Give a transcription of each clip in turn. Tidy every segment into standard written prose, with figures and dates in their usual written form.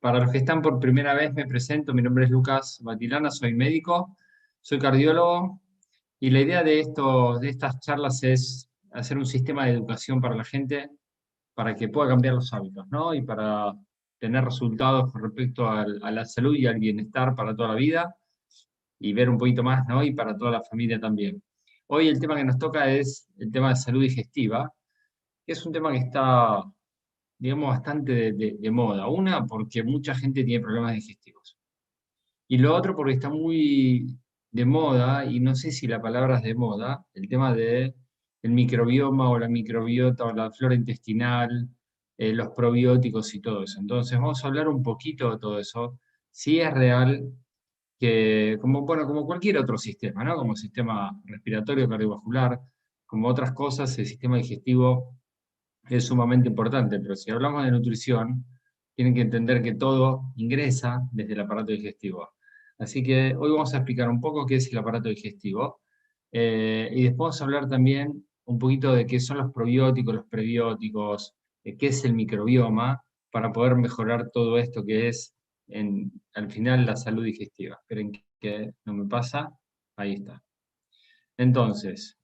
Para los que están por primera vez me presento, mi nombre es Lucas Batilana, soy médico, soy cardiólogo y la idea de estas charlas es hacer un sistema de educación para la gente para que pueda cambiar los hábitos, ¿no? Y para tener resultados con respecto a la salud y al bienestar para toda la vida y ver un poquito más, ¿no? Y para toda la familia también. Hoy el tema que nos toca es el tema de salud digestiva, que es un tema que está, digamos, bastante de moda. Una, porque mucha gente tiene problemas digestivos. Y lo otro, porque está muy de moda, y no sé si la palabra es de moda, el tema de el microbioma o la microbiota o la flora intestinal, los probióticos y todo eso. Entonces vamos a hablar un poquito de todo eso. Si es real que, como, bueno, como cualquier otro sistema, ¿no? Como el sistema respiratorio, cardiovascular, como otras cosas, el sistema digestivo es sumamente importante, pero si hablamos de nutrición, tienen que entender que todo ingresa desde el aparato digestivo. Así que hoy vamos a explicar un poco qué es el aparato digestivo y después vamos a hablar también un poquito de qué son los probióticos, los prebióticos, qué es el microbioma, para poder mejorar todo esto que es, al final, la salud digestiva. Esperen que no me pasa. Ahí está. Entonces,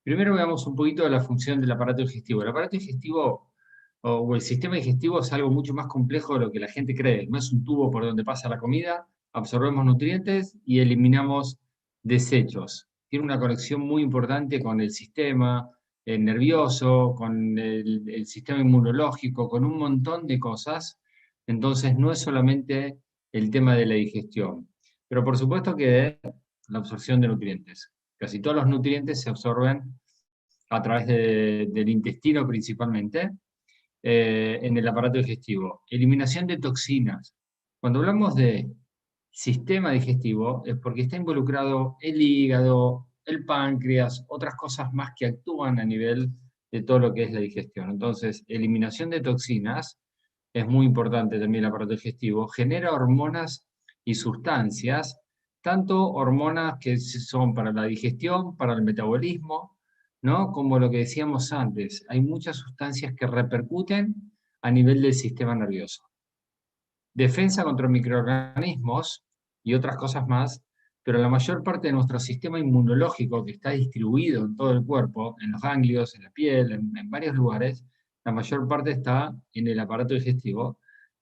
primero veamos un poquito de la función del aparato digestivo. El aparato digestivo o el sistema digestivo es algo mucho más complejo de lo que la gente cree. No es un tubo por donde pasa la comida, absorbemos nutrientes y eliminamos desechos. Tiene una conexión muy importante con el sistema nervioso, con el sistema inmunológico, con un montón de cosas. Entonces no es solamente el tema de la digestión, pero por supuesto que la absorción de nutrientes. Casi todos los nutrientes se absorben a través del intestino principalmente, en el aparato digestivo. Eliminación de toxinas. Cuando hablamos de sistema digestivo es porque está involucrado el hígado, el páncreas, otras cosas más que actúan a nivel de todo lo que es la digestión. Entonces, eliminación de toxinas es muy importante también el aparato digestivo. Genera hormonas y sustancias, tanto hormonas que son para la digestión, para el metabolismo, ¿no? Como lo que decíamos antes, hay muchas sustancias que repercuten a nivel del sistema nervioso. Defensa contra microorganismos y otras cosas más, pero la mayor parte de nuestro sistema inmunológico, que está distribuido en todo el cuerpo, en los ganglios, en la piel, en varios lugares, la mayor parte está en el aparato digestivo.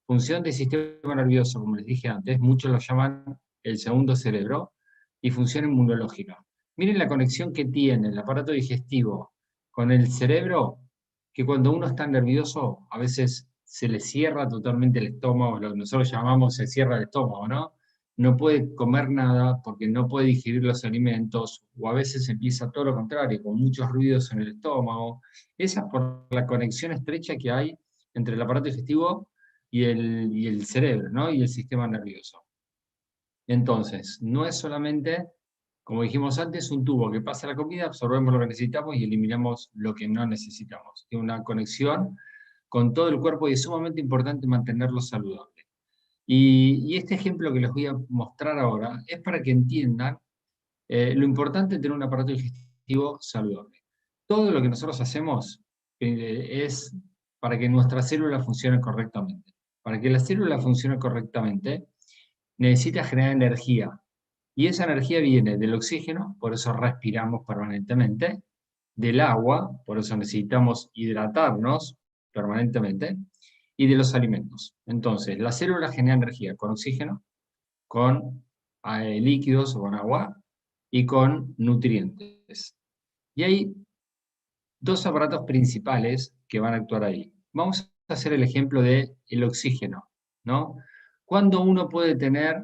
Función del sistema nervioso, como les dije antes, muchos lo llaman el segundo cerebro, y función inmunológica. Miren la conexión que tiene el aparato digestivo con el cerebro, que cuando uno está nervioso, a veces se le cierra totalmente el estómago, lo que nosotros llamamos se cierra el estómago, ¿no? No puede comer nada porque no puede digerir los alimentos, o a veces empieza todo lo contrario, con muchos ruidos en el estómago. Esa es por la conexión estrecha que hay entre el aparato digestivo y el cerebro, ¿no? Y el sistema nervioso. Entonces, no es solamente, como dijimos antes, un tubo que pasa la comida, absorbemos lo que necesitamos y eliminamos lo que no necesitamos. Tiene una conexión con todo el cuerpo y es sumamente importante mantenerlo saludable. Y este ejemplo que les voy a mostrar ahora es para que entiendan lo importante de tener un aparato digestivo saludable. Todo lo que nosotros hacemos es para que nuestra célula funcione correctamente. Para que la célula funcione correctamente, necesita generar energía. Y esa energía viene del oxígeno, por eso respiramos permanentemente, del agua, por eso necesitamos hidratarnos permanentemente, y de los alimentos. Entonces, la célula genera energía con oxígeno, con líquidos o con agua y con nutrientes. Y hay dos aparatos principales que van a actuar ahí. Vamos a hacer el ejemplo del oxígeno, ¿no? ¿Cuándo uno puede tener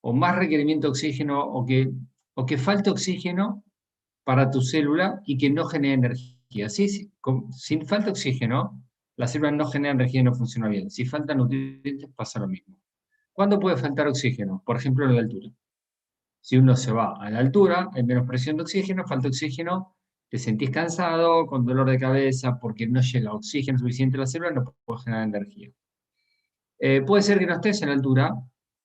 o más requerimiento de oxígeno o que falte oxígeno para tu célula y que no genere energía? Sin falta de oxígeno, la célula no genera energía y no funciona bien. Si faltan nutrientes, pasa lo mismo. ¿Cuándo puede faltar oxígeno? Por ejemplo, en la altura. Si uno se va a la altura, hay menos presión de oxígeno, falta oxígeno, te sentís cansado, con dolor de cabeza, porque no llega oxígeno suficiente a la célula, no puedes generar energía. Puede ser que no estés en la altura,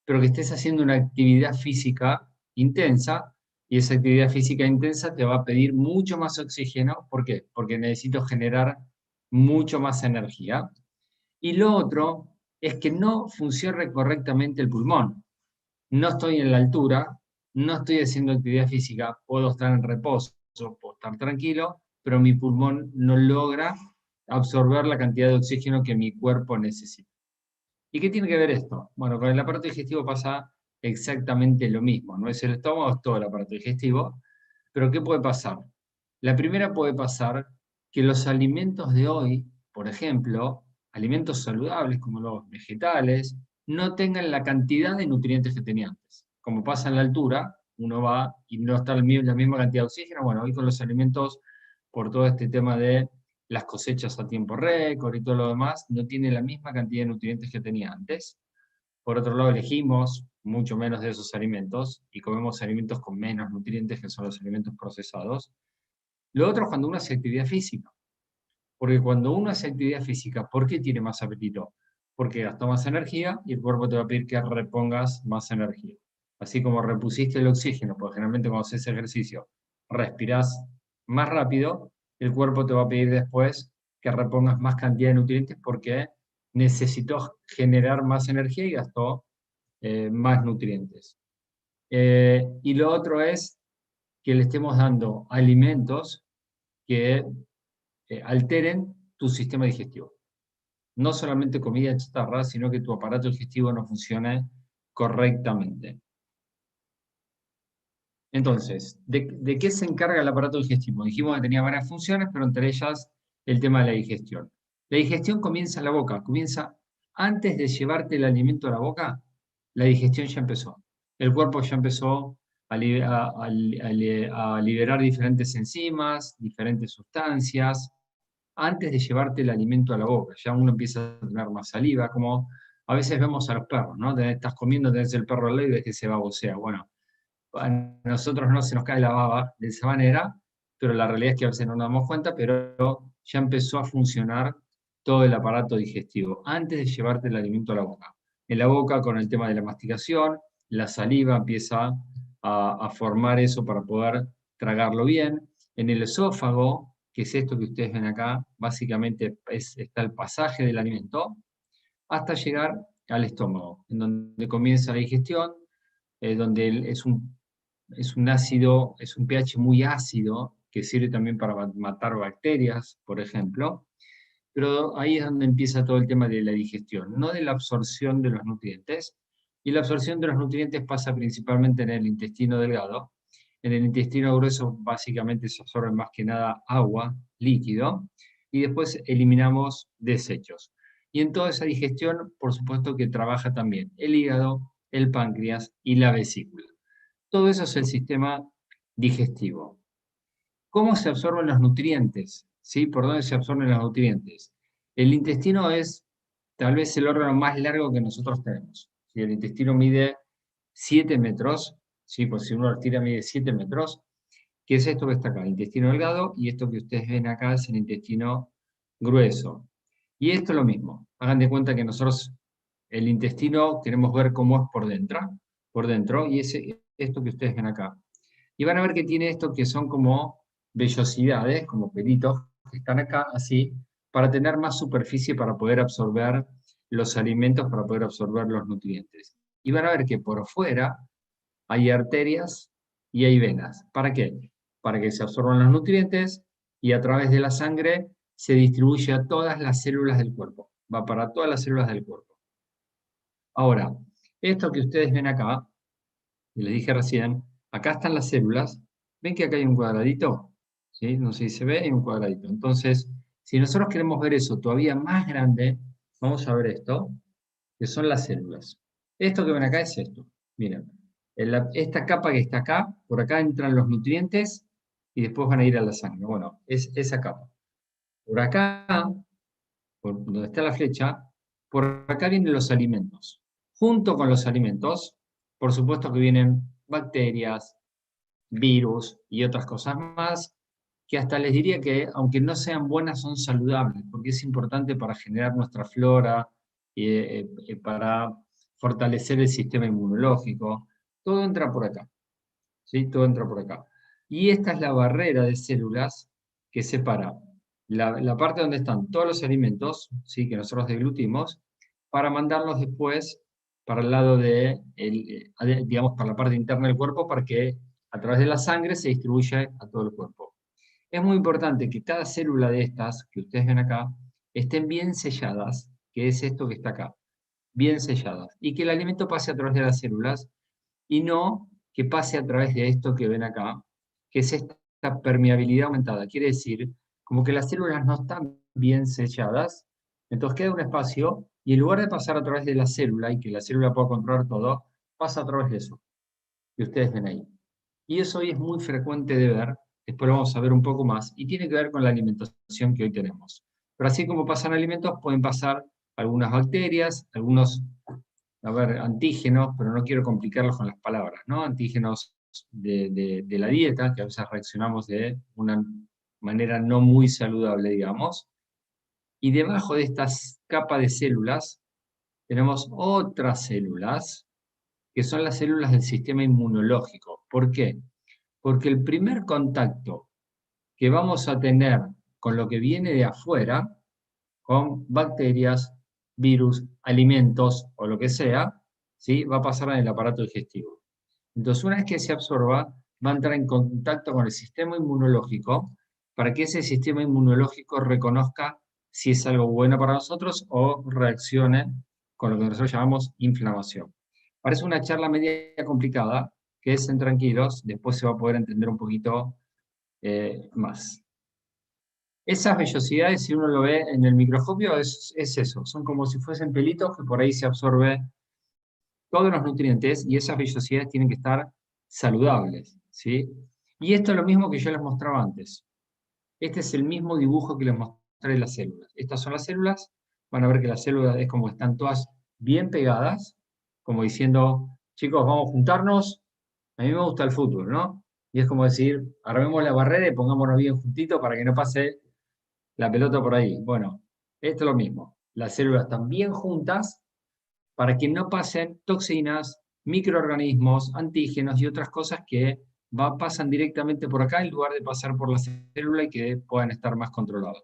pero que estés haciendo una actividad física intensa, y esa actividad física intensa te va a pedir mucho más oxígeno. ¿Por qué? Porque necesito generar mucho más energía. Y lo otro es que no funcione correctamente el pulmón. No estoy en la altura, no estoy haciendo actividad física, puedo estar en reposo, puedo estar tranquilo, pero mi pulmón no logra absorber la cantidad de oxígeno que mi cuerpo necesita. ¿Y qué tiene que ver esto? Bueno, con el aparato digestivo pasa exactamente lo mismo. No es el estómago, es todo el aparato digestivo. Pero ¿qué puede pasar? La primera puede pasar que los alimentos de hoy, por ejemplo, alimentos saludables como los vegetales, no tengan la cantidad de nutrientes que tenían antes. Como pasa en la altura, uno va y no está la misma cantidad de oxígeno. Bueno, hoy con los alimentos, por todo este tema de las cosechas a tiempo récord y todo lo demás, no tiene la misma cantidad de nutrientes que tenía antes. Por otro lado, elegimos mucho menos de esos alimentos y comemos alimentos con menos nutrientes, que son los alimentos procesados. Lo otro es cuando uno hace actividad física. Porque cuando uno hace actividad física, ¿por qué tiene más apetito? Porque gastó más energía y el cuerpo te va a pedir que repongas más energía. Así como repusiste el oxígeno, porque generalmente cuando haces ejercicio respirás más rápido, el cuerpo te va a pedir después que repongas más cantidad de nutrientes porque necesitó generar más energía y gastó más nutrientes. Y lo otro es que le estemos dando alimentos que alteren tu sistema digestivo. No solamente comida chatarra, sino que tu aparato digestivo no funcione correctamente. Entonces, ¿de qué se encarga el aparato digestivo? Dijimos que tenía varias funciones, pero entre ellas el tema de la digestión. La digestión comienza en la boca, comienza antes de llevarte el alimento a la boca, la digestión ya empezó. El cuerpo ya empezó a liberar diferentes enzimas, diferentes sustancias, antes de llevarte el alimento a la boca. Ya uno empieza a tener más saliva, como a veces vemos a los perros, ¿no? Estás comiendo, tenés el perro al lado y ves que se babosea. Bueno, a nosotros no se nos cae la baba de esa manera, pero la realidad es que a veces no nos damos cuenta, pero ya empezó a funcionar todo el aparato digestivo antes de llevarte el alimento a la boca. En la boca, con el tema de la masticación, la saliva empieza a formar eso para poder tragarlo bien. En el esófago, que es esto que ustedes ven acá, básicamente está el pasaje del alimento, hasta llegar al estómago, en donde comienza la digestión, donde es un ácido, es un pH muy ácido, que sirve también para matar bacterias, por ejemplo, pero ahí es donde empieza todo el tema de la digestión, no de la absorción de los nutrientes. Y la absorción de los nutrientes pasa principalmente en el intestino delgado. En el intestino grueso básicamente se absorbe más que nada agua, líquido, y después eliminamos desechos. Y en toda esa digestión, por supuesto que trabaja también el hígado, el páncreas y la vesícula. Todo eso es el sistema digestivo. ¿Cómo se absorben los nutrientes? ¿Sí? ¿Por dónde se absorben los nutrientes? El intestino es tal vez el órgano más largo que nosotros tenemos. ¿Sí? El intestino mide 7 metros, ¿sí? Pues si uno lo estira mide 7 metros. ¿Qué es esto que está acá? El intestino delgado, y esto que ustedes ven acá es el intestino grueso. Y esto es lo mismo. Hagan de cuenta que nosotros el intestino queremos ver cómo es por dentro, y es esto que ustedes ven acá. Y van a ver que tiene esto que son como vellosidades, como pelitos, que están acá así, para tener más superficie para poder absorber los alimentos, para poder absorber los nutrientes. Y van a ver que por fuera hay arterias y hay venas. ¿Para qué? Para que se absorban los nutrientes y a través de la sangre se distribuye a todas las células del cuerpo. Va para todas las células del cuerpo. Ahora, esto que ustedes ven acá, que les dije recién, acá están las células. ¿Ven que acá hay un cuadradito? ¿Sí? No sé si se ve, hay un cuadradito. Entonces, si nosotros queremos ver eso todavía más grande, vamos a ver esto, que son las células. Esto que ven acá es esto. Miren, esta capa que está acá, por acá entran los nutrientes y después van a ir a la sangre. Bueno, es esa capa. Por acá, por donde está la flecha, por acá vienen los alimentos. Junto con los alimentos, por supuesto que vienen bacterias, virus y otras cosas más, que hasta les diría que, aunque no sean buenas, son saludables, porque es importante para generar nuestra flora, para fortalecer el sistema inmunológico. Todo entra por acá, ¿sí? Todo entra por acá. Y esta es la barrera de células que separa la parte donde están todos los alimentos, ¿sí? Que nosotros deglutimos, para mandarlos después para el lado digamos, para la parte interna del cuerpo, para que a través de la sangre se distribuya a todo el cuerpo. Es muy importante que cada célula de estas que ustedes ven acá estén bien selladas, que es esto que está acá, bien selladas, y que el alimento pase a través de las células y no que pase a través de esto que ven acá, que es esta permeabilidad aumentada. Quiere decir, como que las células no están bien selladas, entonces queda un espacio y en lugar de pasar a través de la célula y que la célula pueda controlar todo, pasa a través de eso, que ustedes ven ahí. Y eso hoy es muy frecuente de ver, después lo vamos a ver un poco más, y tiene que ver con la alimentación que hoy tenemos. Pero así como pasan alimentos, pueden pasar algunas bacterias, algunos, a ver, antígenos, pero no quiero complicarlos con las palabras, ¿no? Antígenos de la dieta, que a veces reaccionamos de una manera no muy saludable, digamos. Y debajo de estas capas de células tenemos otras células, que son las células del sistema inmunológico. ¿Por qué? Porque el primer contacto que vamos a tener con lo que viene de afuera, con bacterias, virus, alimentos o lo que sea, ¿sí? Va a pasar en el aparato digestivo. Entonces, una vez que se absorba, va a entrar en contacto con el sistema inmunológico para que ese sistema inmunológico reconozca si es algo bueno para nosotros o reaccione con lo que nosotros llamamos inflamación. Parece una charla media complicada, quédense tranquilos, después se va a poder entender un poquito más. Esas vellosidades, si uno lo ve en el microscopio, es eso, son como si fuesen pelitos que por ahí se absorbe todos los nutrientes y esas vellosidades tienen que estar saludables, ¿sí? Y esto es lo mismo que yo les mostraba antes. Este es el mismo dibujo que les mostré de las células. Estas son las células, van a ver que las células es como están todas bien pegadas, como diciendo, chicos, vamos a juntarnos, a mí me gusta el fútbol, ¿no? Y es como decir, armemos la barrera y pongámonos bien juntitos para que no pase la pelota por ahí. Bueno, esto es lo mismo. Las células están bien juntas para que no pasen toxinas, microorganismos, antígenos y otras cosas que pasan directamente por acá en lugar de pasar por la célula y que puedan estar más controlados.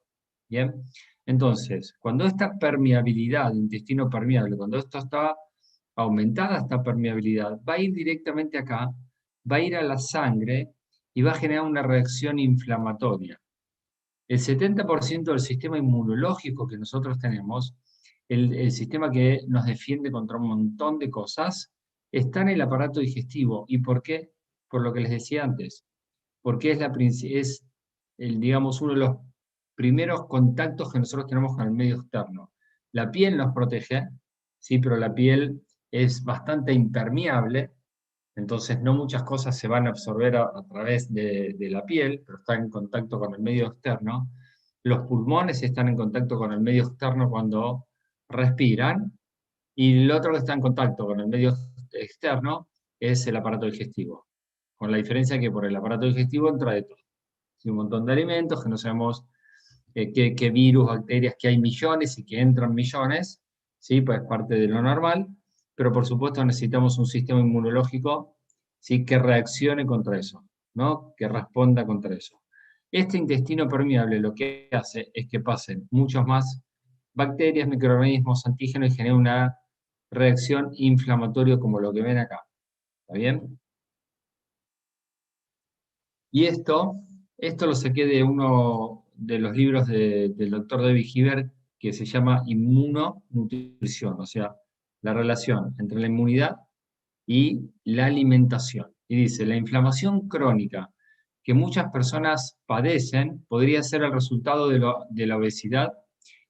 ¿Bien? Entonces, cuando esta permeabilidad, intestino permeable, cuando esto está aumentada, esta permeabilidad, va a ir directamente acá, va a ir a la sangre y va a generar una reacción inflamatoria. El 70% del sistema inmunológico que nosotros tenemos, el sistema que nos defiende contra un montón de cosas, está en el aparato digestivo. ¿Y por qué? Por lo que les decía antes. Porque es digamos, uno de los primeros contactos que nosotros tenemos con el medio externo. La piel nos protege, sí, pero la piel es bastante impermeable, entonces no muchas cosas se van a absorber a través de la piel, pero están en contacto con el medio externo. Los pulmones están en contacto con el medio externo cuando respiran, y el otro que está en contacto con el medio externo es el aparato digestivo, con la diferencia que por el aparato digestivo entra de todo. Hay un montón de alimentos que no sabemos qué virus, bacterias, que hay millones y que entran millones, ¿sí? Pues es parte de lo normal, pero por supuesto necesitamos un sistema inmunológico, ¿sí? Que reaccione contra eso, ¿no? Que responda contra eso. Este intestino permeable lo que hace es que pasen muchos más bacterias, microorganismos, antígenos y genera una reacción inflamatoria como lo que ven acá. ¿Está bien? Y esto lo saqué de uno de los libros del doctor David Hibbert, que se llama Inmunonutrición, o sea, la relación entre la inmunidad y la alimentación. Y dice, la inflamación crónica que muchas personas padecen podría ser el resultado de la obesidad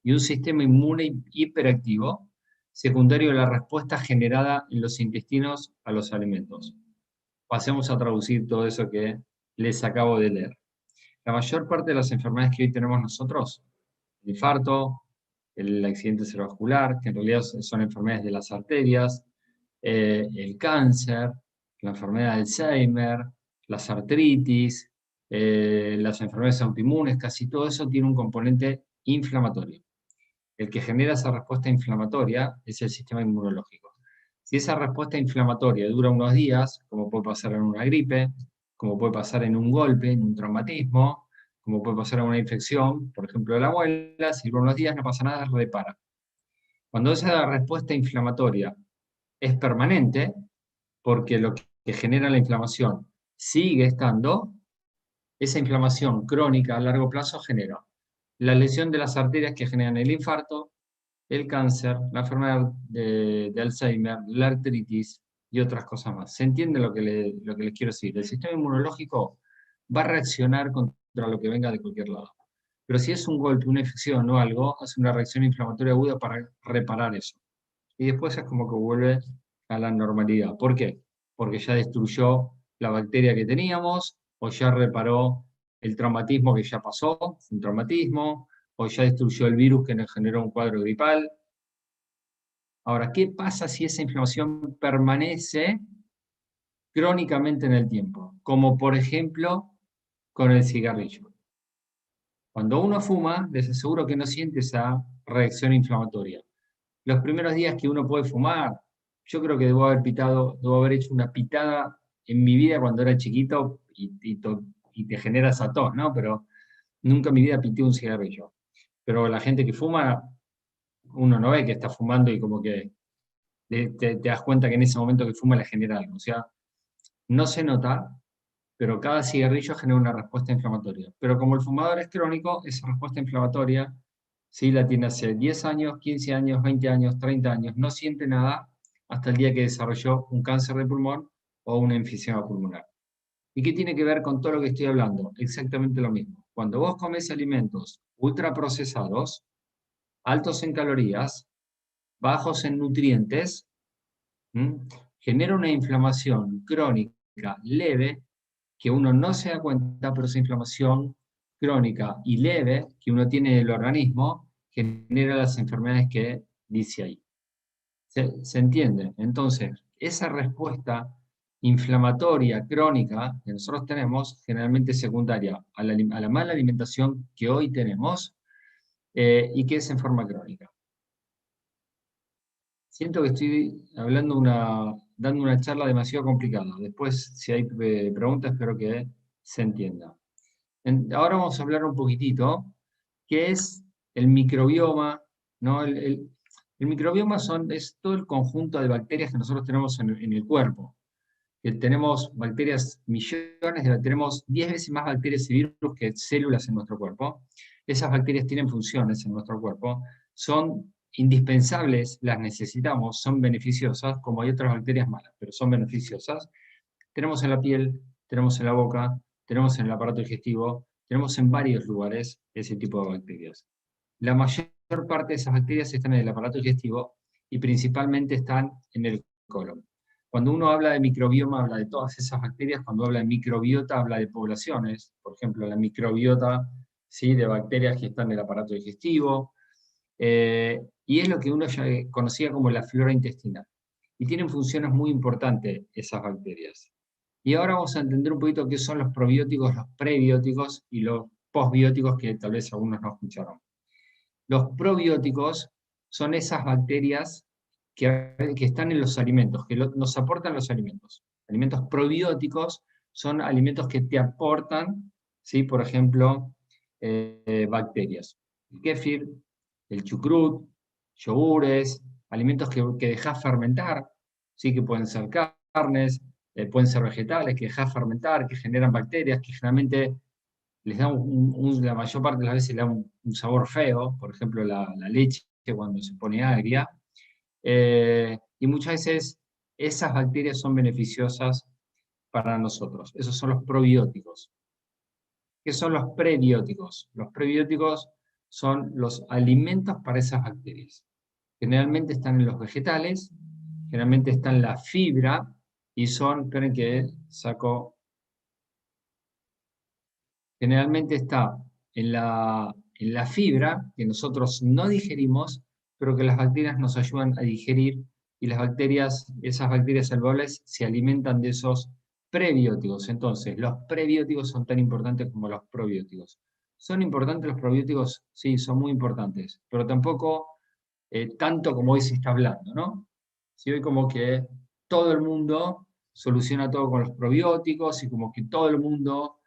y un sistema inmune hiperactivo, secundario a la respuesta generada en los intestinos a los alimentos. Pasemos a traducir todo eso que les acabo de leer. La mayor parte de las enfermedades que hoy tenemos nosotros, el infarto, el accidente cerebrovascular, que en realidad son enfermedades de las arterias, el cáncer, la enfermedad de Alzheimer, las artritis, las enfermedades autoinmunes, casi todo eso tiene un componente inflamatorio. El que genera esa respuesta inflamatoria es el sistema inmunológico. Si esa respuesta inflamatoria dura unos días, como puede pasar en una gripe, como puede pasar en un golpe, en un traumatismo, como puede pasar a una infección, por ejemplo, de la muela, si por unos días no pasa nada, repara. Cuando esa respuesta inflamatoria es permanente, porque lo que genera la inflamación sigue estando, esa inflamación crónica a largo plazo genera la lesión de las arterias que generan el infarto, el cáncer, la enfermedad de Alzheimer, la artritis y otras cosas más. ¿Se entiende lo que les quiero decir? El sistema inmunológico va a reaccionar contra lo que venga de cualquier lado. Pero si es un golpe, una infección o algo, hace una reacción inflamatoria aguda para reparar eso. Y después es como que vuelve a la normalidad. ¿Por qué? Porque ya destruyó la bacteria que teníamos, o ya reparó el traumatismo que ya pasó, un traumatismo, o ya destruyó el virus que nos generó un cuadro gripal. Ahora, ¿qué pasa si esa inflamación permanece crónicamente en el tiempo? Como por ejemplo con el cigarrillo. Cuando uno fuma, les aseguro que no siente esa reacción inflamatoria. Los primeros días que uno puede fumar, yo creo que debo haber hecho una pitada en mi vida cuando era chiquito y te genera esa tos, ¿no? Pero nunca en mi vida pité un cigarrillo. Pero la gente que fuma, uno no ve que está fumando y como que te das cuenta que en ese momento que fuma le genera algo. O sea, no se nota, pero cada cigarrillo genera una respuesta inflamatoria. Pero como el fumador es crónico, esa respuesta inflamatoria, sí la tiene hace 10 años, 15 años, 20 años, 30 años, no siente nada hasta el día que desarrolló un cáncer de pulmón o una enfisema pulmonar. ¿Y qué tiene que ver con todo lo que estoy hablando? Exactamente lo mismo. Cuando vos comes alimentos ultraprocesados, altos en calorías, bajos en nutrientes, ¿m? Genera una inflamación crónica leve que uno no se da cuenta, pero esa inflamación crónica y leve que uno tiene en el organismo genera las enfermedades que dice ahí. ¿Se entiende? Entonces, esa respuesta inflamatoria crónica que nosotros tenemos, generalmente secundaria a la mala alimentación que hoy tenemos y que es en forma crónica. Siento que estoy dando una charla demasiado complicada. Después, si hay preguntas, espero que se entienda. Ahora vamos a hablar un poquitito, qué es el microbioma, ¿no? El microbioma es todo el conjunto de bacterias que nosotros tenemos en el cuerpo. Que tenemos bacterias, tenemos 10 veces más bacterias y virus que células en nuestro cuerpo. Esas bacterias tienen funciones en nuestro cuerpo, son indispensables, las necesitamos, son beneficiosas, como hay otras bacterias malas, pero son beneficiosas. Tenemos en la piel, tenemos en la boca, tenemos en el aparato digestivo, tenemos en varios lugares ese tipo de bacterias. La mayor parte de esas bacterias están en el aparato digestivo y principalmente están en el colon. Cuando uno habla de microbioma, habla de todas esas bacterias. Cuando habla de microbiota, habla de poblaciones. Por ejemplo, la microbiota, ¿sí?, de bacterias que están en el aparato digestivo. Y es lo que uno ya conocía como la flora intestinal. Y tienen funciones muy importantes esas bacterias. Y ahora vamos a entender un poquito qué son los probióticos, los prebióticos y los postbióticos que tal vez algunos no escucharon. Los probióticos son esas bacterias que están en los alimentos, que nos aportan los alimentos. Alimentos probióticos son alimentos que te aportan, ¿sí?, por ejemplo, bacterias. El kéfir, el chucrut, yogures, alimentos que dejás fermentar, ¿sí?, que pueden ser carnes, pueden ser vegetales, que dejás fermentar, que generan bacterias, que generalmente les da la mayor parte de las veces le da un sabor feo, por ejemplo la leche cuando se pone agria, y muchas veces esas bacterias son beneficiosas para nosotros. Esos son los probióticos. ¿Qué son los prebióticos? Los prebióticos son los alimentos para esas bacterias. Generalmente están en los vegetales, generalmente están en la fibra, y son, esperen que saco, generalmente está en la fibra que nosotros no digerimos, pero que las bacterias nos ayudan a digerir, y esas bacterias saludables se alimentan de esos prebióticos. Entonces, los prebióticos son tan importantes como los probióticos. ¿Son importantes los probióticos? Sí, son muy importantes, pero tampoco tanto como hoy se está hablando, ¿no? Si hoy como que todo el mundo soluciona todo con los probióticos y como que todo el mundo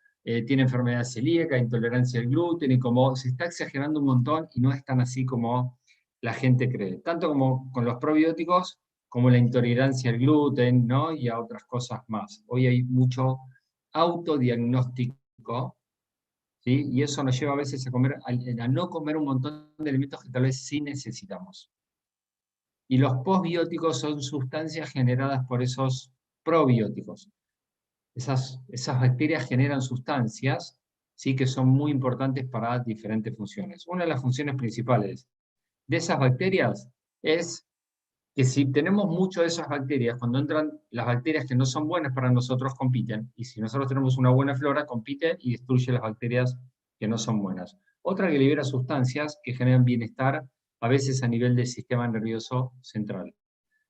tiene enfermedad celíaca, intolerancia al gluten, y como se está exagerando un montón y no es tan así como la gente cree. Tanto como con los probióticos, como la intolerancia al gluten, ¿no? Y a otras cosas más. Hoy hay mucho autodiagnóstico, ¿sí? Y eso nos lleva a veces a no comer un montón de alimentos que tal vez sí necesitamos. Y los posbióticos son sustancias generadas por esos probióticos. Esas bacterias generan sustancias, ¿sí? Que son muy importantes para diferentes funciones. Una de las funciones principales de esas bacterias es que si tenemos mucho de esas bacterias, cuando entran las bacterias que no son buenas para nosotros, compiten. Y si nosotros tenemos una buena flora, compite y destruye las bacterias que no son buenas. Otra que libera sustancias que generan bienestar, a veces a nivel del sistema nervioso central.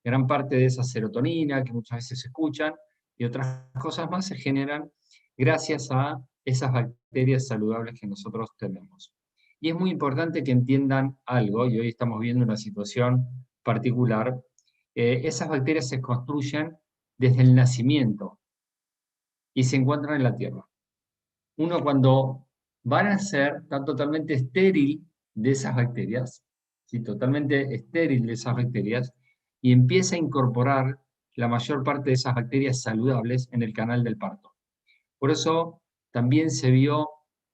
Gran parte de esa serotonina que muchas veces se escuchan y otras cosas más se generan gracias a esas bacterias saludables que nosotros tenemos. Y es muy importante que entiendan algo, y hoy estamos viendo una situación particular. Esas bacterias se construyen desde el nacimiento y se encuentran en la tierra. Uno cuando va a nacer está totalmente estéril de esas bacterias, ¿sí? Totalmente estéril de esas bacterias, y empieza a incorporar la mayor parte de esas bacterias saludables en el canal del parto. Por eso también se vio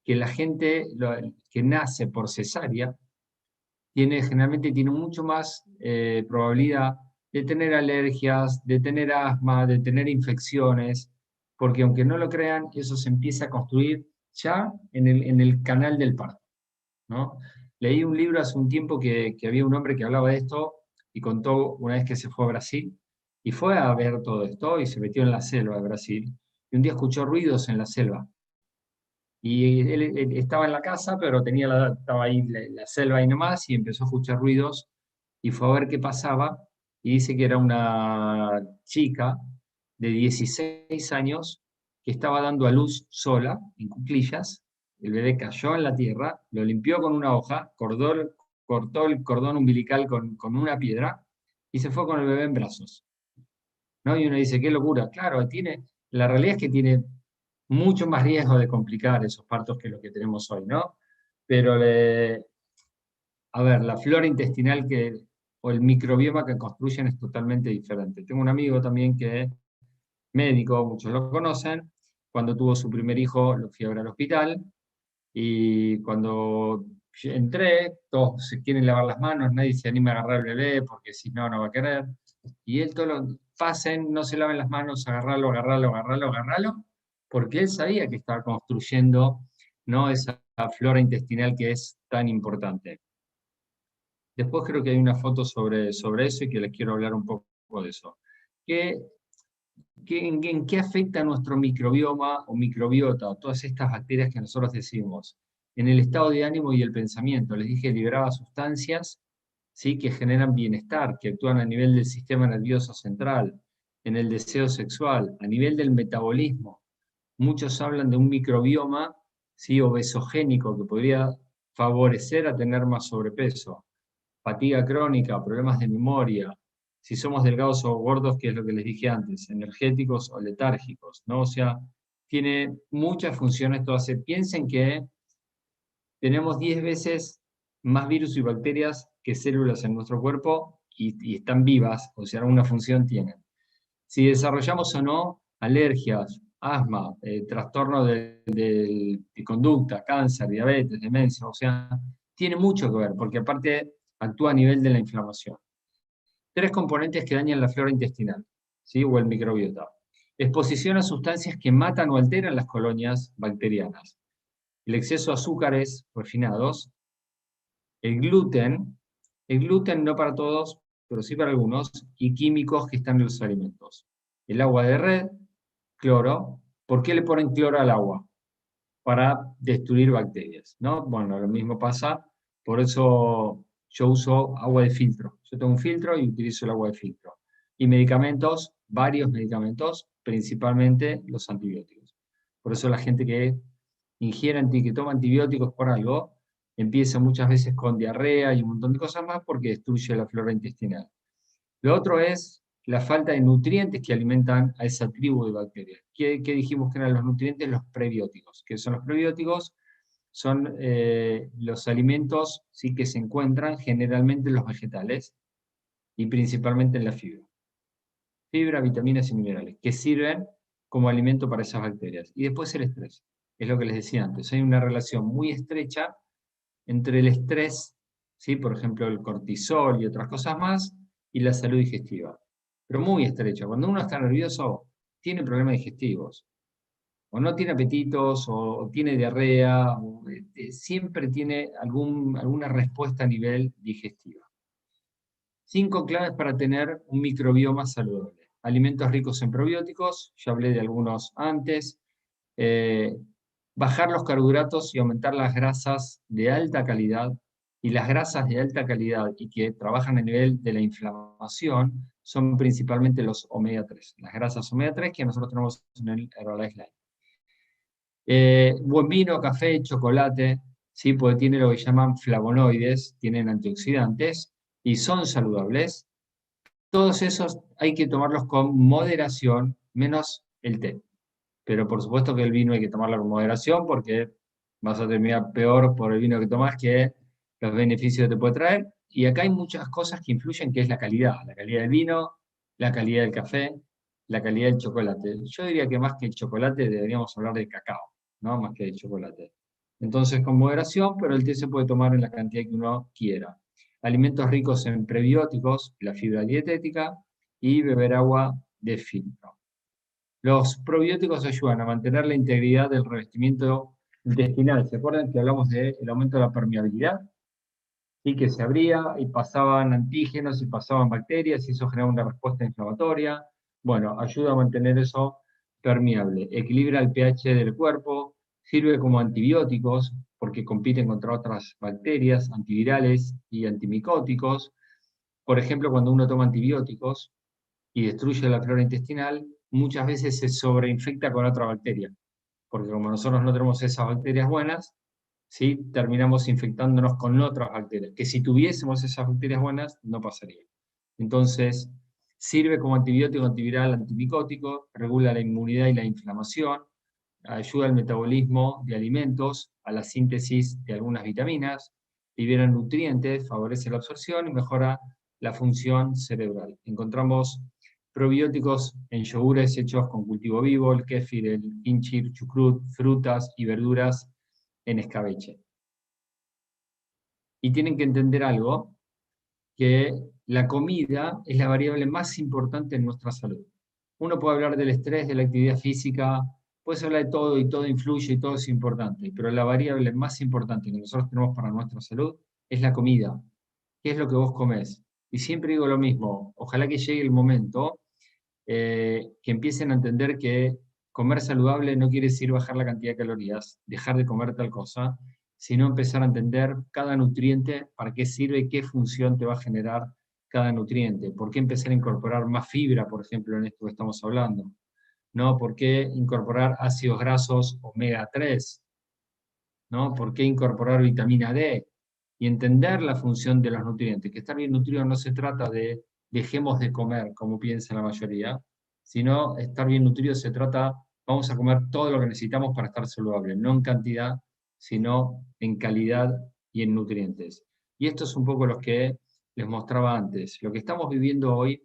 que la gente que nace por cesárea generalmente tiene mucho más probabilidad de tener alergias, de tener asma, de tener infecciones, porque aunque no lo crean, eso se empieza a construir ya en el canal del parto, ¿no? Leí un libro hace un tiempo que había un hombre que hablaba de esto y contó una vez que se fue a Brasil y fue a ver todo esto y se metió en la selva de Brasil y un día escuchó ruidos en la selva. Y él estaba en la casa, pero estaba ahí la selva ahí nomás y empezó a escuchar ruidos y fue a ver qué pasaba y dice que era una chica de 16 años que estaba dando a luz sola, en cuclillas. El bebé cayó en la tierra, lo limpió con una hoja, cortó el cordón umbilical con una piedra y se fue con el bebé en brazos, ¿no? Y uno dice, qué locura. Claro, la realidad es que tiene mucho más riesgo de complicar esos partos que lo que tenemos hoy, ¿no? Pero, a ver, la flora intestinal o el microbioma que construyen es totalmente diferente. Tengo un amigo también que es médico, muchos lo conocen. Cuando tuvo su primer hijo, lo fui a ver al hospital. Y cuando entré, todos se quieren lavar las manos, nadie se anima a agarrar al bebé porque si no, no va a querer. Y él todo lo pasen, no se laven las manos, agarrarlo, agarrarlo, agarrarlo, agarrarlo, porque él sabía que estaba construyendo, ¿no? Esa flora intestinal que es tan importante. Después creo que hay una foto sobre eso y que les quiero hablar un poco de eso. ¿Qué, en qué afecta nuestro microbioma o microbiota, todas estas bacterias que nosotros decimos? En el estado de ánimo y el pensamiento. Les dije, liberaba sustancias, ¿sí? Que generan bienestar, que actúan a nivel del sistema nervioso central, en el deseo sexual, a nivel del metabolismo. Muchos hablan de un microbioma, ¿sí? Obesogénico que podría favorecer a tener más sobrepeso, fatiga crónica, problemas de memoria, si somos delgados o gordos, que es lo que les dije antes, energéticos o letárgicos, ¿no? O sea, tiene muchas funciones todas. Piensen que tenemos 10 veces más virus y bacterias que células en nuestro cuerpo y están vivas, o sea, alguna función tienen. Si desarrollamos o no alergias, asma, trastorno de conducta, cáncer, diabetes, demencia, o sea, tiene mucho que ver, porque aparte actúa a nivel de la inflamación. 3 componentes que dañan la flora intestinal, ¿sí? O el microbiota. Exposición a sustancias que matan o alteran las colonias bacterianas. El exceso de azúcares refinados. El gluten no para todos, pero sí para algunos, y químicos que están en los alimentos. El agua de red, cloro. ¿Por qué le ponen cloro al agua? Para destruir bacterias, ¿no? Bueno, lo mismo pasa, por eso yo uso agua de filtro. Yo tengo un filtro y utilizo el agua de filtro. Y medicamentos, varios medicamentos, principalmente los antibióticos. Por eso la gente que que toma antibióticos por algo, empieza muchas veces con diarrea y un montón de cosas más porque destruye la flora intestinal. Lo otro es la falta de nutrientes que alimentan a esa tribu de bacterias. ¿Qué dijimos que eran los nutrientes? Los prebióticos. ¿Qué son los prebióticos? Son los alimentos, ¿sí?, que se encuentran generalmente en los vegetales y principalmente en la fibra. Fibra, vitaminas y minerales, que sirven como alimento para esas bacterias. Y después el estrés, es lo que les decía antes. Hay una relación muy estrecha entre el estrés, ¿sí?, por ejemplo el cortisol y otras cosas más, y la salud digestiva. Pero muy estrecha. Cuando uno está nervioso, tiene problemas digestivos. O no tiene apetitos, o tiene diarrea, o, siempre tiene alguna respuesta a nivel digestivo. 5 claves para tener un microbioma saludable. Alimentos ricos en probióticos, ya hablé de algunos antes. Bajar los carbohidratos y aumentar las grasas de alta calidad. Y las grasas de alta calidad y que trabajan a nivel de la inflamación son principalmente los omega 3. Las grasas omega 3 que nosotros tenemos en el Herbalife Life. Buen vino, café, chocolate, ¿sí?, porque tiene lo que llaman flavonoides, tienen antioxidantes y son saludables. Todos esos hay que tomarlos con moderación, menos el té. Pero por supuesto que el vino hay que tomarlo con moderación porque vas a terminar peor por el vino que tomás que los beneficios que te puede traer. Y acá hay muchas cosas que influyen, que es la calidad del vino, la calidad del café, la calidad del chocolate. Yo diría que más que el chocolate deberíamos hablar de cacao, ¿no?, más que de chocolate. Entonces con moderación, pero el té se puede tomar en la cantidad que uno quiera. Alimentos ricos en prebióticos, la fibra dietética, y beber agua de filtro. Los probióticos ayudan a mantener la integridad del revestimiento intestinal. ¿Se acuerdan que hablamos del aumento de la permeabilidad? Y que se abría y pasaban antígenos y pasaban bacterias y eso genera una respuesta inflamatoria. Bueno, ayuda a mantener eso permeable. Equilibra el pH del cuerpo, sirve como antibióticos porque compiten contra otras bacterias, antivirales y antimicóticos. Por ejemplo, cuando uno toma antibióticos y destruye la flora intestinal, muchas veces se sobreinfecta con otra bacteria, porque como nosotros no tenemos esas bacterias buenas, ¿sí?, terminamos infectándonos con otras bacterias, que si tuviésemos esas bacterias buenas, no pasaría. Entonces, sirve como antibiótico, antiviral, antimicótico, regula la inmunidad y la inflamación, ayuda al metabolismo de alimentos, a la síntesis de algunas vitaminas, libera nutrientes, favorece la absorción y mejora la función cerebral. Encontramos probióticos en yogures hechos con cultivo vivo, el kéfir, el kimchi, chucrut, frutas y verduras en escabeche. Y tienen que entender algo, que la comida es la variable más importante en nuestra salud. Uno puede hablar del estrés, de la actividad física, puedes hablar de todo y todo influye y todo es importante, pero la variable más importante que nosotros tenemos para nuestra salud es la comida. ¿Qué es lo que vos comés? Y siempre digo lo mismo, ojalá que llegue el momento que empiecen a entender que comer saludable no quiere decir bajar la cantidad de calorías, dejar de comer tal cosa, sino empezar a entender cada nutriente, para qué sirve y qué función te va a generar cada nutriente. ¿Por qué empezar a incorporar más fibra, por ejemplo, en esto que estamos hablando? ¿No? ¿Por qué incorporar ácidos grasos omega 3? ¿No? ¿Por qué incorporar vitamina D? Y entender la función de los nutrientes. Que estar bien nutrido no se trata de dejemos de comer, como piensa la mayoría, sino estar bien nutrido se trata, vamos a comer todo lo que necesitamos para estar saludable, no en cantidad, sino en calidad y en nutrientes. Y esto es un poco lo que les mostraba antes. Lo que estamos viviendo hoy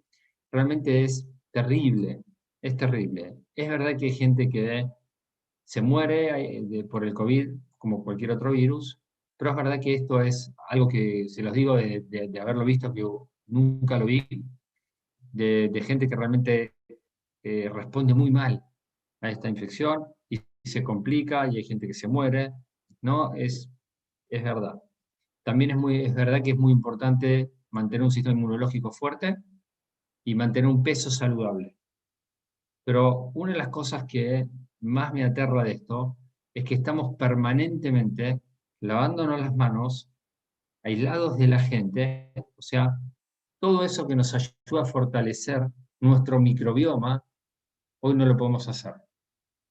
realmente es terrible, es terrible. Es verdad que hay gente que se muere por el COVID como cualquier otro virus, pero es verdad que esto es algo que, se los digo de haberlo visto, que nunca lo vi, de gente que realmente responde muy mal a esta infección y se complica y hay gente que se muere, ¿no? Es verdad. También es verdad que es muy importante mantener un sistema inmunológico fuerte y mantener un peso saludable. Pero una de las cosas que más me aterra de esto es que estamos permanentemente lavándonos las manos, aislados de la gente, o sea, todo eso que nos ayuda a fortalecer nuestro microbioma, hoy no lo podemos hacer.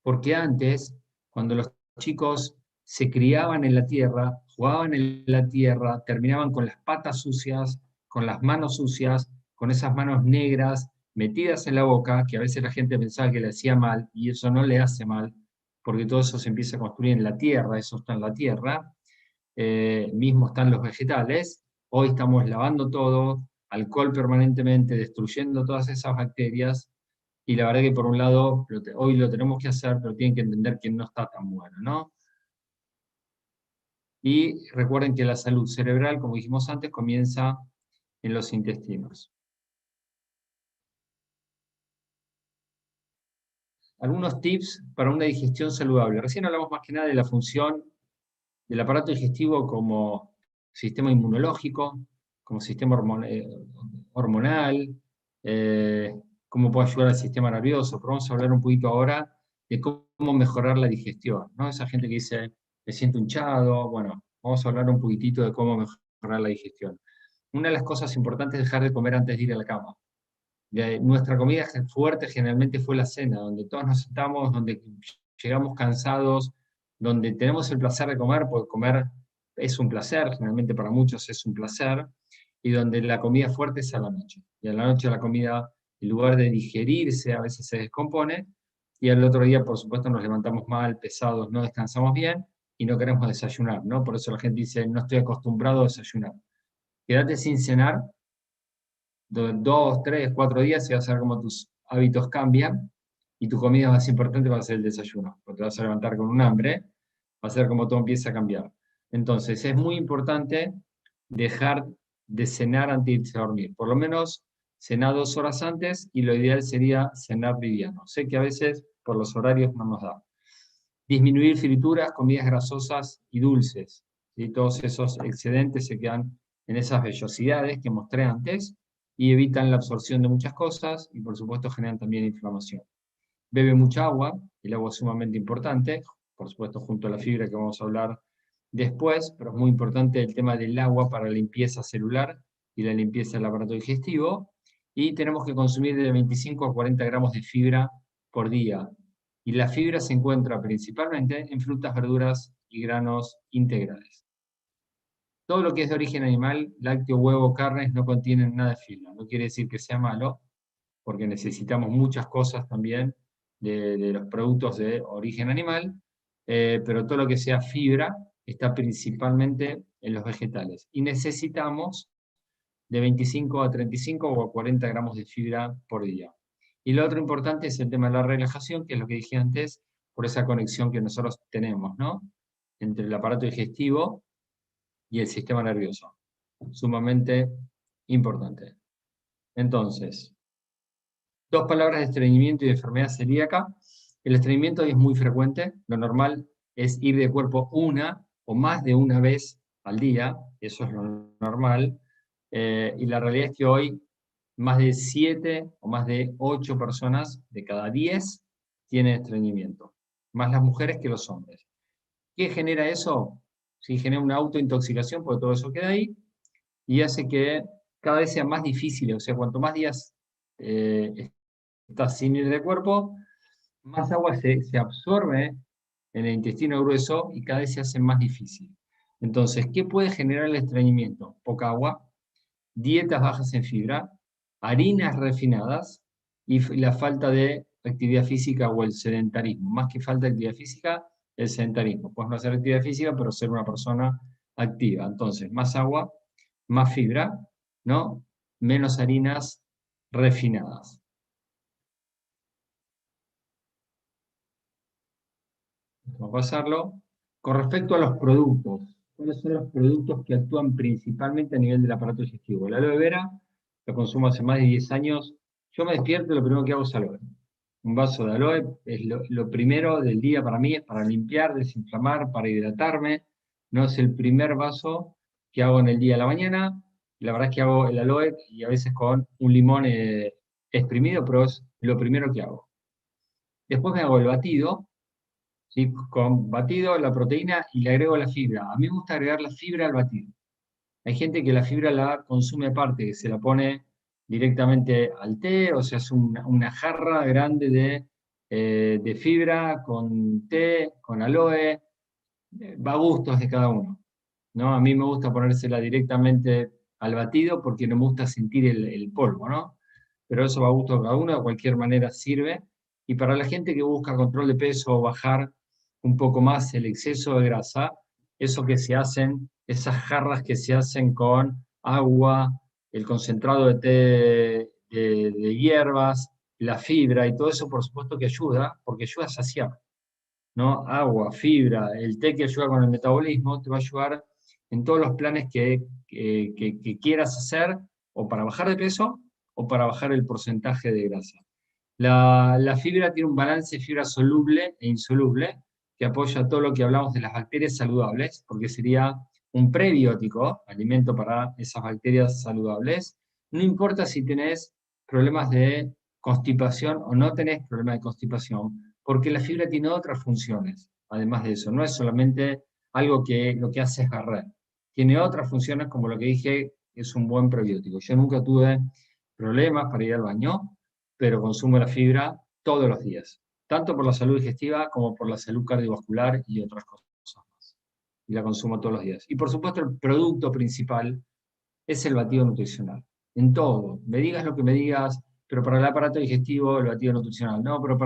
Porque antes, cuando los chicos se criaban en la tierra, jugaban en la tierra, terminaban con las patas sucias, con las manos sucias, con esas manos negras metidas en la boca, que a veces la gente pensaba que le hacía mal, y eso no le hace mal, porque todo eso se empieza a construir en la tierra, eso está en la tierra, mismo están los vegetales. Hoy estamos lavando todo, alcohol permanentemente, destruyendo todas esas bacterias, y la verdad que por un lado, hoy lo tenemos que hacer, pero tienen que entender que no está tan bueno, ¿no? Y recuerden que la salud cerebral, como dijimos antes, comienza en los intestinos. Algunos tips para una digestión saludable. Recién hablamos más que nada de la función del aparato digestivo como sistema inmunológico, como sistema hormonal, cómo puede ayudar al sistema nervioso, pero vamos a hablar un poquito ahora de cómo mejorar la digestión, ¿no? Esa gente que dice, me siento hinchado, bueno, vamos a hablar un poquitito de cómo mejorar la digestión. Una de las cosas importantes es dejar de comer antes de ir a la cama. Nuestra comida fuerte generalmente fue la cena, donde todos nos sentamos, donde llegamos cansados, donde tenemos el placer de comer, porque comer es un placer, generalmente para muchos es un placer, y donde la comida fuerte es a la noche. Y a la noche la comida, en lugar de digerirse, a veces se descompone, y al otro día, por supuesto, nos levantamos mal, pesados, no descansamos bien, y no queremos desayunar, ¿no? Por eso la gente dice, no estoy acostumbrado a desayunar. Quédate sin cenar 2, 3, 4 días y vas a ver cómo tus hábitos cambian y tu comida más importante va a ser el desayuno, porque te vas a levantar con un hambre, va a ser como todo empieza a cambiar. Entonces, es muy importante dejar de cenar antes de irse a dormir. Por lo menos cenar 2 horas antes y lo ideal sería cenar liviano. Sé que a veces por los horarios no nos da. Disminuir frituras, comidas grasosas y dulces. ¿Sí? Todos esos excedentes se quedan en esas vellosidades que mostré antes y evitan la absorción de muchas cosas y por supuesto generan también inflamación. Bebe mucha agua, el agua es sumamente importante, por supuesto junto a la fibra que vamos a hablar después, pero es muy importante el tema del agua para la limpieza celular y la limpieza del aparato digestivo, y tenemos que consumir de 25 a 40 gramos de fibra por día. Y la fibra se encuentra principalmente en frutas, verduras y granos integrales. Todo lo que es de origen animal, lácteo, huevo, carnes, no contienen nada de fibra. No quiere decir que sea malo, porque necesitamos muchas cosas también de los productos de origen animal, pero todo lo que sea fibra está principalmente en los vegetales. Y necesitamos de 25 a 35 o a 40 gramos de fibra por día. Y lo otro importante es el tema de la relajación, que es lo que dije antes, por esa conexión que nosotros tenemos, ¿no? Entre el aparato digestivo y el sistema nervioso. Sumamente importante. Entonces, 2 palabras de estreñimiento y de enfermedad celíaca. El estreñimiento es muy frecuente. Lo normal es ir de cuerpo una o más de una vez al día. Eso es lo normal. Y la realidad es que hoy más de 7 o más de 8 personas de cada 10 tienen estreñimiento. Más las mujeres que los hombres. ¿Qué genera eso? Sí, genera una autointoxicación porque todo eso queda ahí y hace que cada vez sea más difícil. O sea, cuanto más días estás sin ir de cuerpo, más agua se absorbe en el intestino grueso y cada vez se hace más difícil. Entonces, ¿qué puede generar el estreñimiento? Poca agua, dietas bajas en fibra, harinas refinadas y la falta de actividad física o el sedentarismo. Más que falta de actividad física, el sedentarismo. Puedes no hacer actividad física, pero ser una persona activa. Entonces, más agua, más fibra, ¿no? Menos harinas refinadas. Vamos a pasarlo. Con respecto a los productos, ¿cuáles son los productos que actúan principalmente a nivel del aparato digestivo? El aloe vera lo consumo hace más de 10 años. Yo me despierto y lo primero que hago es aloe. Un vaso de aloe es lo primero del día para mí, es para limpiar, desinflamar, para hidratarme. No es el primer vaso que hago en el día de la mañana. La verdad es que hago el aloe y a veces con un limón exprimido, pero es lo primero que hago. Después me hago el batido, ¿sí? Con batido, la proteína y le agrego la fibra. A mí me gusta agregar la fibra al batido. Hay gente que la fibra la consume aparte, que se la pone directamente al té, o sea, es una jarra grande de fibra con té, con aloe, va a gustos de cada uno, ¿no? A mí me gusta ponérsela directamente al batido porque no me gusta sentir el polvo, ¿no? pero eso va a gusto de cada uno, de cualquier manera sirve. Y para la gente que busca control de peso o bajar un poco más el exceso de grasa, eso que se hacen, esas jarras que se hacen con agua, el concentrado de té de hierbas, la fibra y todo eso, por supuesto que ayuda, porque ayuda a saciar, ¿no? Agua, fibra, el té que ayuda con el metabolismo, te va a ayudar en todos los planes que quieras hacer, o para bajar de peso, o para bajar el porcentaje de grasa. La fibra tiene un balance de fibra soluble e insoluble, que apoya todo lo que hablamos de las bacterias saludables, porque sería un prebiótico, alimento para esas bacterias saludables. No importa si tenés problemas de constipación o no tenés problemas de constipación, porque la fibra tiene otras funciones, además de eso. No es solamente algo que lo que hace es barrer. Tiene otras funciones, como lo que dije, es un buen prebiótico. Yo nunca tuve problemas para ir al baño, pero consumo la fibra todos los días, tanto por la salud digestiva como por la salud cardiovascular y otras cosas más. Y la consumo todos los días. Y por supuesto el producto principal es el batido nutricional. En todo. Me digas lo que me digas, pero para el aparato digestivo el batido nutricional. No, pero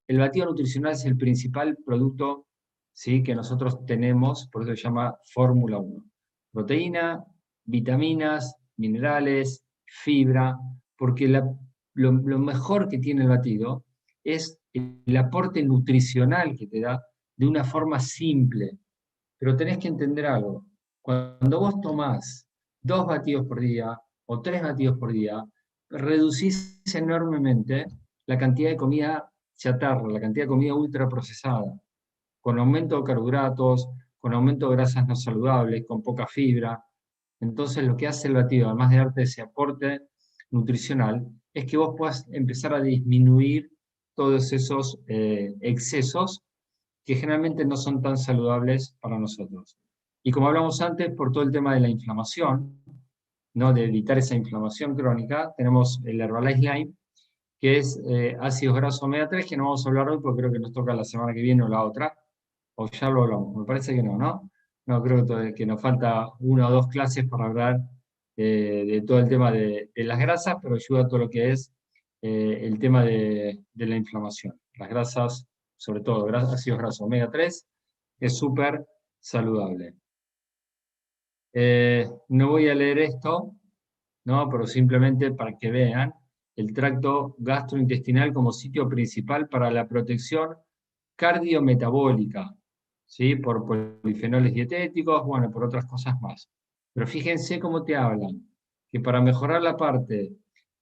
el batido nutricional es el principal producto, ¿sí?, que nosotros tenemos, por eso se llama Fórmula 1. Proteína, vitaminas, minerales, fibra, porque lo mejor que tiene el batido es el aporte nutricional que te da de una forma simple. Pero tenés que entender algo. Cuando vos tomás 2 batidos por día o 3 batidos por día, reducís enormemente la cantidad de comida chatarra, la cantidad de comida ultraprocesada, con aumento de carbohidratos, con aumento de grasas no saludables, con poca fibra. Entonces lo que hace el batido, además de darte ese aporte nutricional, es que vos puedas empezar a disminuir todos esos excesos que generalmente no son tan saludables para nosotros. Y como hablamos antes, por todo el tema de la inflamación, ¿no?, de evitar esa inflamación crónica, tenemos el Herbalife Lime, que es ácidos grasos omega 3, que no vamos a hablar hoy porque creo que nos toca la semana que viene o la otra, o ya lo hablamos, me parece que no, ¿no? No, creo que nos falta 1 o 2 clases para hablar de todo el tema de las grasas, pero ayuda a todo lo que es el tema de la inflamación. Las grasas, sobre todo ácidos grasos omega 3, es súper saludable. No voy a leer esto, ¿no?, pero simplemente para que vean el tracto gastrointestinal como sitio principal para la protección cardiometabólica, ¿sí?, por polifenoles dietéticos, bueno, por otras cosas más. Pero fíjense cómo te hablan, que para mejorar la parte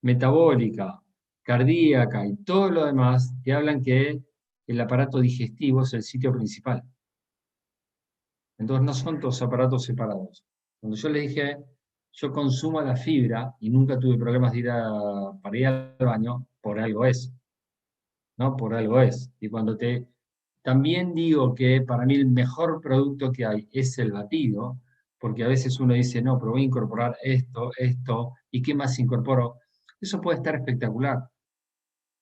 metabólica, cardíaca y todo lo demás, te hablan que el aparato digestivo es el sitio principal. Entonces no son todos aparatos separados. Cuando yo les dije, yo consumo la fibra y nunca tuve problemas para ir al baño, por algo es, ¿no? Por algo es. Y también digo que para mí el mejor producto que hay es el batido, porque a veces uno dice, no, pero voy a incorporar esto, ¿y qué más incorporo? Eso puede estar espectacular.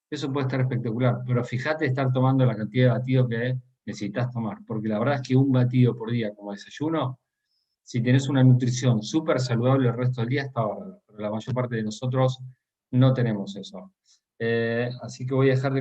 Eso puede estar espectacular, pero fíjate estar tomando la cantidad de batido que necesitas tomar, porque la verdad es que un batido por día como desayuno, si tenés una nutrición súper saludable el resto del día, está bárbaro, pero la mayor parte de nosotros no tenemos eso. Así que voy a dejar de